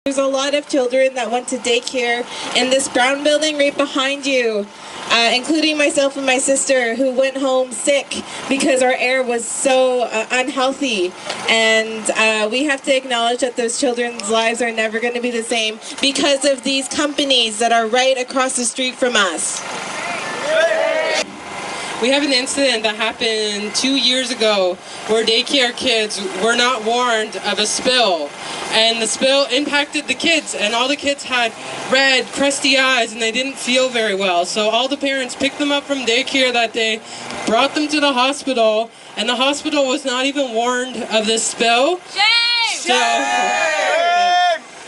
There's a lot of children that went to daycare in this brown building right behind you, including myself and my sister, who went home sick because our air was so unhealthy. And we have to acknowledge that those children's lives are never going to be the same because of these companies that are right across the street from us. We have an incident that happened 2 years ago where daycare kids were not warned of a spill, and the spill impacted the kids, and all the kids had red, crusty eyes, and they didn't feel very well. So all the parents picked them up from daycare that day, brought them to the hospital, and the hospital was not even warned of this spill.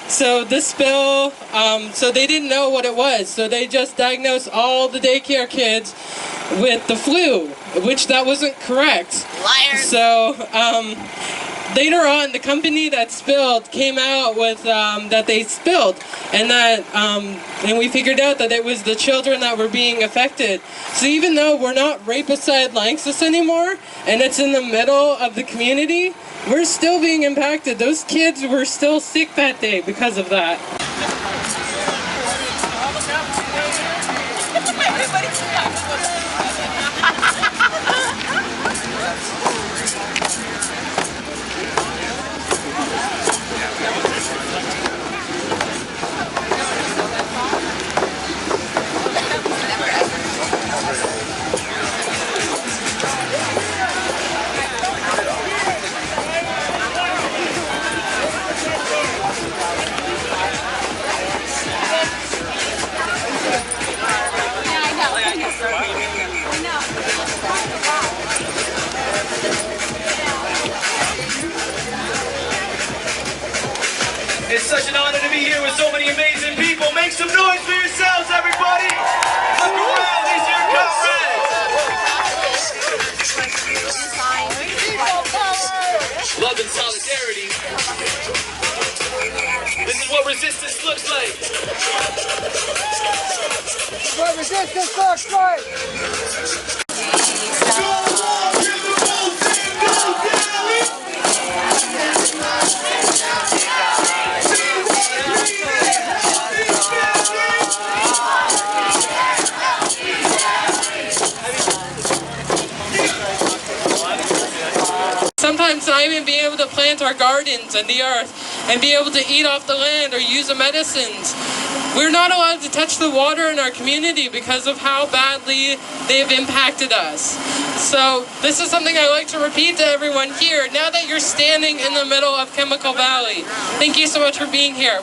So this spill, so they didn't know what it was. So they just diagnosed all the daycare kids with the flu, which that wasn't correct. Liars. So later on, the company that spilled came out with that they spilled, and that and we figured out that it was the children that were being affected. So even though we're not right beside Lanxess anymore, and it's in the middle of the community, we're still being impacted. Those kids were still sick that day because of that. It's such an honor to be here with so many amazing people. Make some noise for yourselves, everybody! Look around, these are your comrades! Love and solidarity. This is what resistance looks like. What resistance looks like! Sometimes not even being able to plant our gardens and the earth and be able to eat off the land or use the medicines. We're not allowed to touch the water in our community because of how badly they've impacted us. So this is something I like to repeat to everyone here now that you're standing in the middle of Chemical Valley. Thank you so much for being here.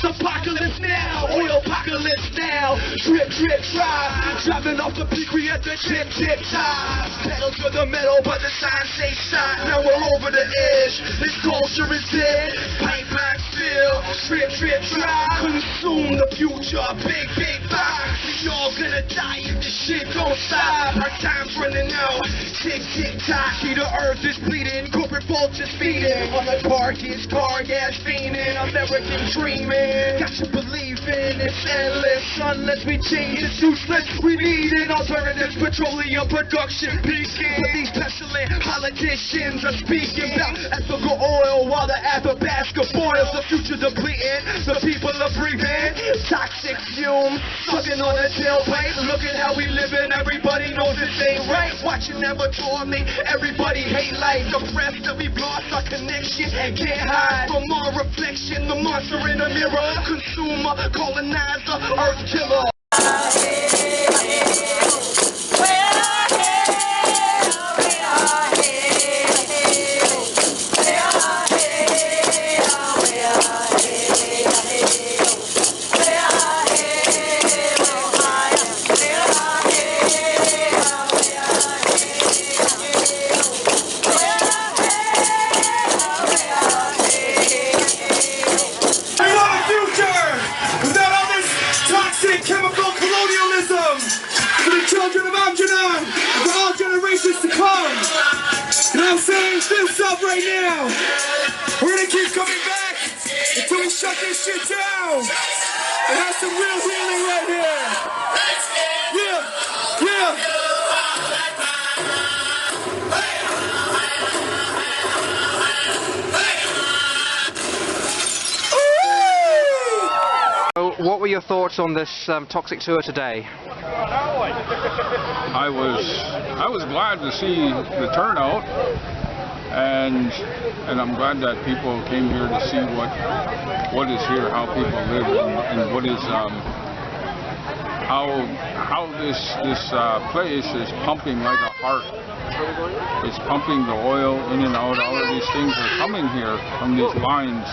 Apocalypse now, oil apocalypse now. Drip, drip, drive. Driving off the peak, we at the tip, tip top. Pedal to the metal, but the signs say stop. Now we're over the edge. This culture is dead. Paint back still. Drip, drip, drive. Consume the future. Big, big box. We all gonna die if this shit don't stop. Our time's running out. Tick, tick, tock. See the earth is bleeding. Corporate vultures feeding. On the carcass, car gas fiending. American dreaming. Got to believe in it's endless. Unless we change, it's useless. We need an alternative petroleum production peaking. But these pestilent politicians are speaking about ethical oil while the Athabasca boils. The future depleting, the people are breathing toxic fumes, sucking on a tailpipe. Look at how we living, everybody knows this ain't right. Watching never told me, everybody hate life. Depressed that we've lost our connection, can't hide from our reflection. The monster in the mirror, consumer, colonizer, earth killer. stop right now. We're gonna keep coming back until we shut this shit down. It has some real healing right here. Yeah, yeah. What were your thoughts on this toxic tour today? I was glad to see the turnout, and I'm glad that people came here to see what is here, how people live, and what is how this place is pumping like a heart. It's pumping the oil in and out. All of these things are coming here from these lines.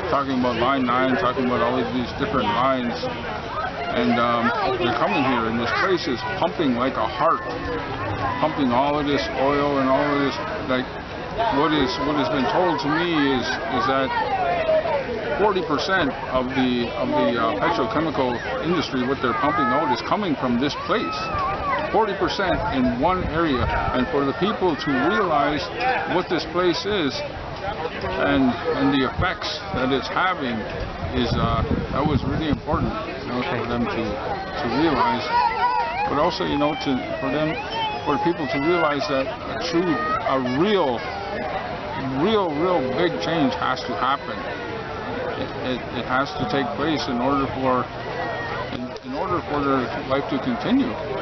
Talking about line 9, talking about all of these different lines, and they're coming here, and this place is pumping like a heart, pumping all of this oil and all of this. Like what has been told to me is that 40% of the petrochemical industry, what they're pumping out, is coming from this place. 40% in one area, and for the people to realize what this place is and the effects that it's having is that was really important, you know, for them to realize, but also, you know, for people to realize that a real big change has to happen. It has to take place in order for their life to continue.